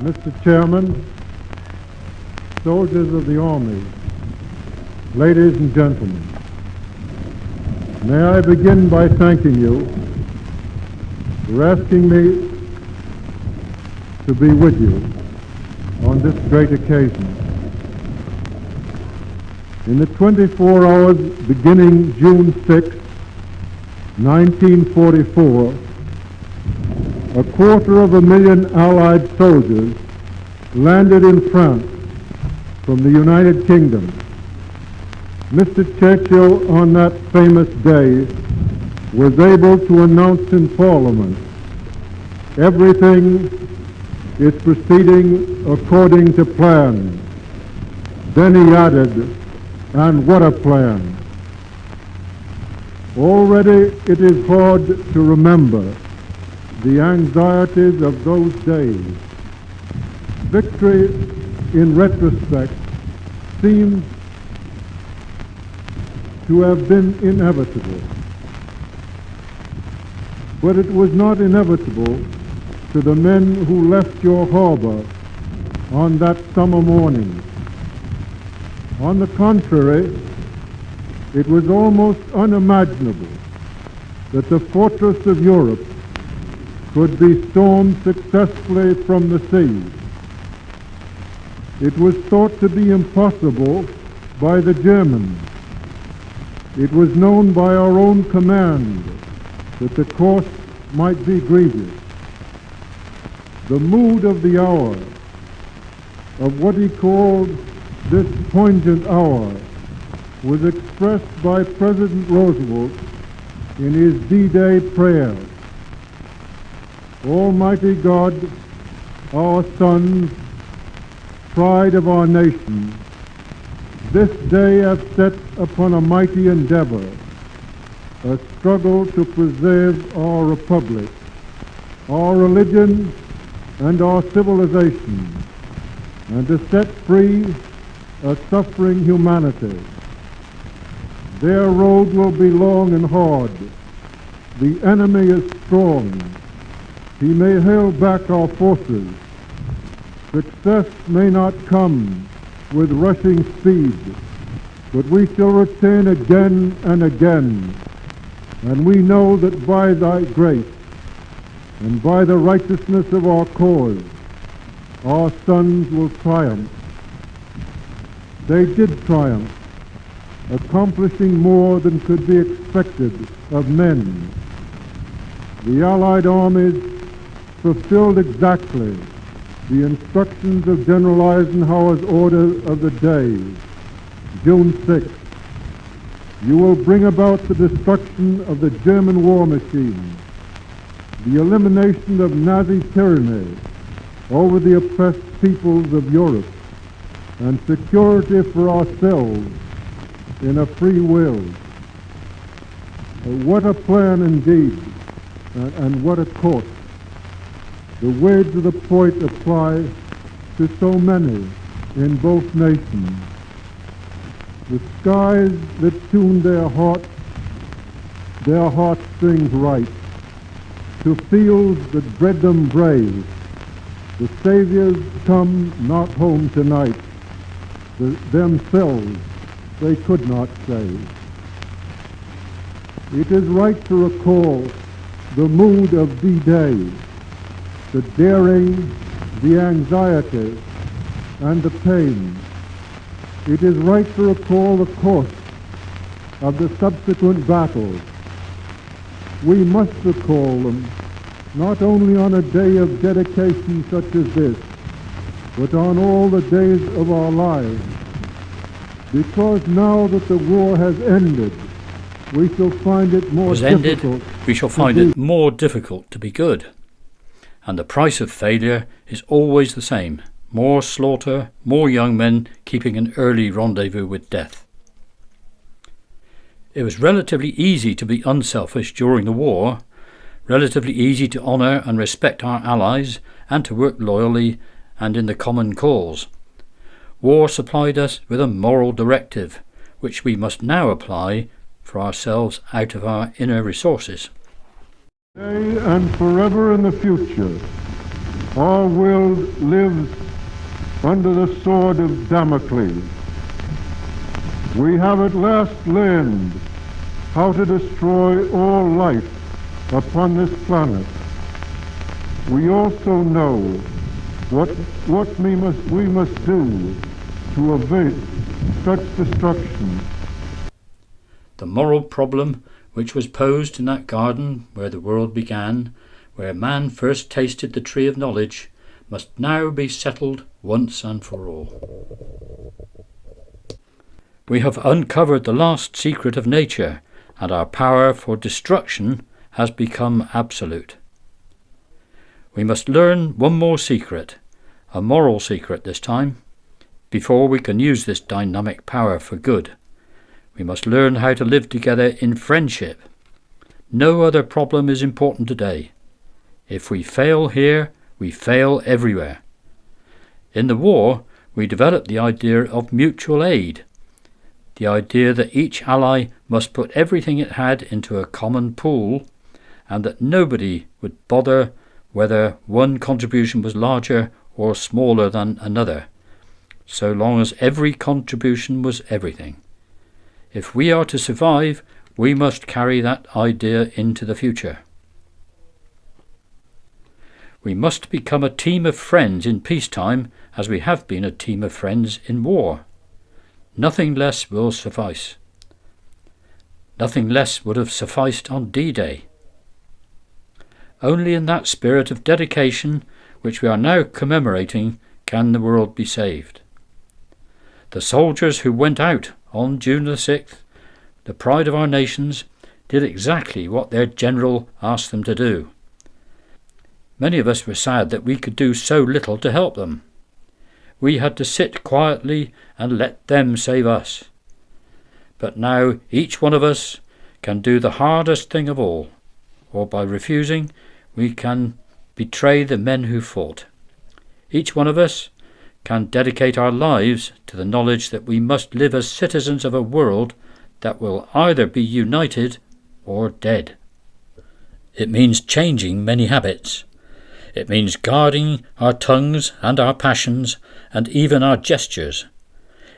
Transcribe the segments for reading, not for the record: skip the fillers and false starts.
Mr. Chairman, soldiers of the Army, ladies and gentlemen, may I begin by thanking you for asking me to be with you on this great occasion. In the 24 hours beginning June 6, 1944, 250,000 Allied soldiers landed in France from the United Kingdom. Mr. Churchill, on that famous day, was able to announce in Parliament, everything is proceeding according to plan. Then he added, and what a plan. Already it is hard to remember the anxieties of those days. Victory, in retrospect, seems to have been inevitable. But it was not inevitable to the men who left your harbor on that summer morning. On the contrary, it was almost unimaginable that the fortress of Europe could be stormed successfully from the sea. It was thought to be impossible by the Germans. It was known by our own command that the cost might be grievous. The mood of the hour, of what he called this poignant hour, was expressed by President Roosevelt in his D-Day prayer. Almighty God, our sons, pride of our nation, this day hath set upon a mighty endeavor, a struggle to preserve our republic, our religion, and our civilization, and to set free a suffering humanity. Their road will be long and hard. The enemy is strong. He may hail back our forces. Success may not come with rushing speed, but we shall return again and again. And we know that by thy grace and by the righteousness of our cause, our sons will triumph. They did triumph, accomplishing more than could be expected of men. The Allied armies fulfilled exactly the instructions of General Eisenhower's order of the day, June 6th. You will bring about the destruction of the German war machine, the elimination of Nazi tyranny over the oppressed peoples of Europe, and security for ourselves in a free will. What a plan indeed, and what a course. The words of the poet apply to so many in both nations. The skies that tune their heartstrings right, to fields that bred them brave. The saviors come not home tonight. Themselves they could not save. It is right to recall the mood of D-Day, the daring, the anxiety, and the pain. It is right to recall the course of the subsequent battles. We must recall them, not only on a day of dedication such as this, but on all the days of our lives. Because now that the war has ended, we shall find it more difficult. We shall find it more difficult to be good. And the price of failure is always the same: more slaughter, more young men keeping an early rendezvous with death. It was relatively easy to be unselfish during the war, relatively easy to honour and respect our allies and to work loyally and in the common cause. War supplied us with a moral directive, which we must now apply for ourselves out of our inner resources. Today and forever in the future, Our world lives under the sword of Damocles. We have at last learned how to destroy all life upon this planet. We also know what we must do to avert such destruction. The moral problem which was posed in that garden where the world began, where man first tasted the tree of knowledge, must now be settled once and for all. We have uncovered the last secret of nature, and our power for destruction has become absolute. We must learn one more secret, a moral secret this time, before we can use this dynamic power for good. We must learn how to live together in friendship. No other problem is important today. If we fail here, we fail everywhere. In the war, we developed the idea of mutual aid, the idea that each ally must put everything it had into a common pool, and that nobody would bother whether one contribution was larger or smaller than another, so long as every contribution was everything. If we are to survive, we must carry that idea into the future. We must become a team of friends in peacetime as we have been a team of friends in war. Nothing less will suffice. Nothing less would have sufficed on D-Day. Only in that spirit of dedication which we are now commemorating can the world be saved. The soldiers who went out on June the 6th, the pride of our nations, did exactly what their general asked them to do. Many of us were sad that we could do so little to help them. We had to sit quietly and let them save us. But now each one of us can do the hardest thing of all, or by refusing, we can betray the men who fought. Each one of us can dedicate our lives to the knowledge that we must live as citizens of a world that will either be united or dead. It means changing many habits. It means guarding our tongues and our passions and even our gestures.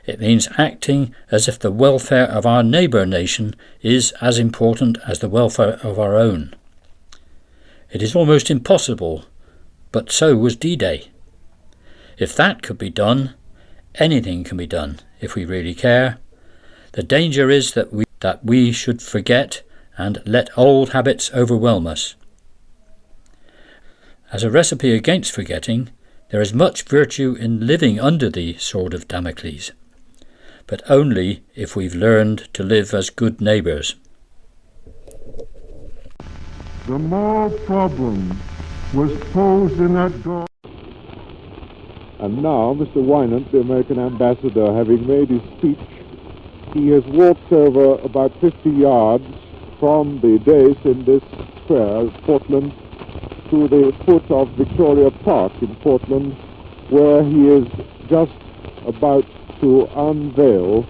It means acting as if the welfare of our neighbour nation is as important as the welfare of our own. It is almost impossible, but so was D-Day. If that could be done, anything can be done if we really care. The danger is that we should forget and let old habits overwhelm us. As a recipe against forgetting, there is much virtue in living under the sword of Damocles, but only if we've learned to live as good neighbours. The moral problem was posed in that garden. And now, Mr. Winant, the American ambassador, having made his speech, he has walked over about 50 yards from the dais in this square, Portland, to the foot of Victoria Park in Portland, where he is just about to unveil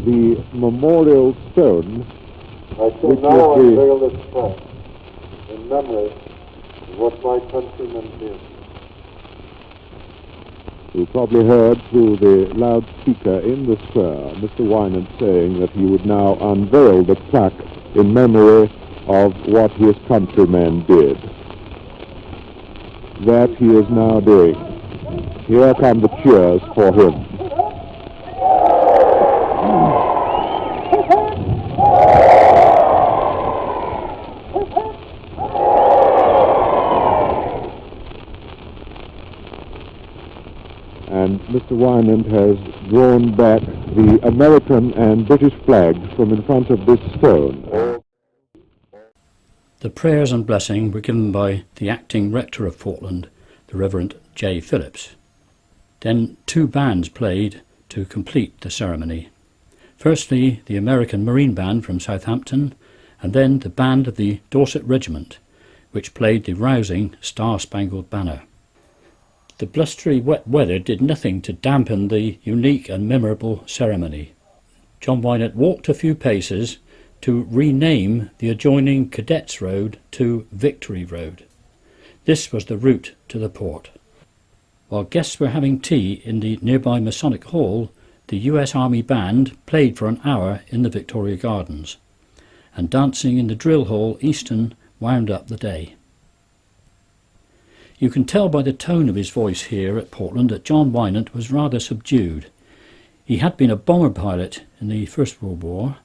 the memorial stone. I shall now unveil this plaque in memory of what my countrymen did. You probably heard through the loudspeaker in the square Mr. Winant saying that he would now unveil the plaque in memory of what his countrymen did. That he is now doing. Here come the cheers for him. And Mr. Winant has drawn back the American and British flags from in front of this stone. The prayers and blessing were given by the acting rector of Portland, the Reverend J. Phillips. Then two bands played to complete the ceremony. Firstly, the American Marine Band from Southampton, and then the band of the Dorset Regiment, which played the rousing Star-Spangled Banner. The blustery wet weather did nothing to dampen the unique and memorable ceremony. John Winant walked a few paces to rename the adjoining Cadets Road to Victory Road. This was the route to the port. While guests were having tea in the nearby Masonic Hall, the US Army Band played for an hour in the Victoria Gardens, and dancing in the Drill Hall Easton wound up the day. You can tell by the tone of his voice here at Portland that John Winant was rather subdued. He had been a bomber pilot in the First World War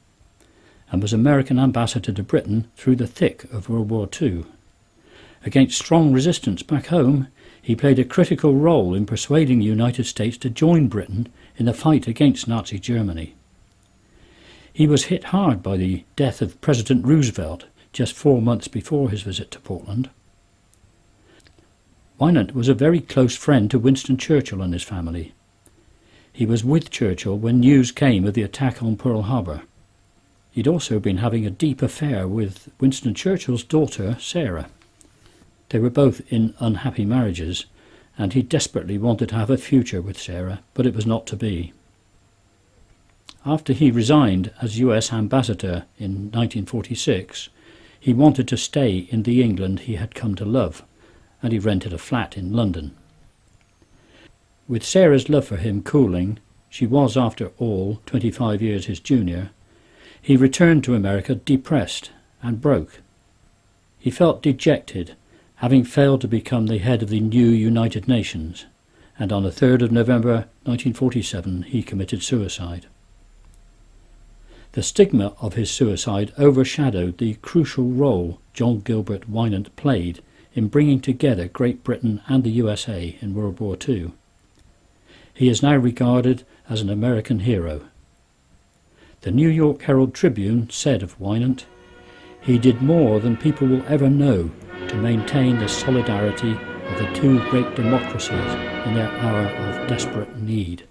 and was American Ambassador to Britain through the thick of World War II. Against strong resistance back home, he played a critical role in persuading the United States to join Britain in the fight against Nazi Germany. He was hit hard by the death of President Roosevelt just 4 months before his visit to Portland. Winant was a very close friend to Winston Churchill and his family. He was with Churchill when news came of the attack on Pearl Harbour. He'd also been having a deep affair with Winston Churchill's daughter, Sarah. They were both in unhappy marriages, and he desperately wanted to have a future with Sarah, but it was not to be. After he resigned as US Ambassador in 1946, he wanted to stay in the England he had come to love, and he rented a flat in London. With Sarah's love for him cooling, she was after all 25 years his junior, he returned to America depressed and broke. He felt dejected, having failed to become the head of the new United Nations, and on the 3rd of November 1947 he committed suicide. The stigma of his suicide overshadowed the crucial role John Gilbert Winant played in bringing together Great Britain and the USA in World War II. He is now regarded as an American hero. The New York Herald Tribune said of Winant, "He did more than people will ever know to maintain the solidarity of the two great democracies in their hour of desperate need."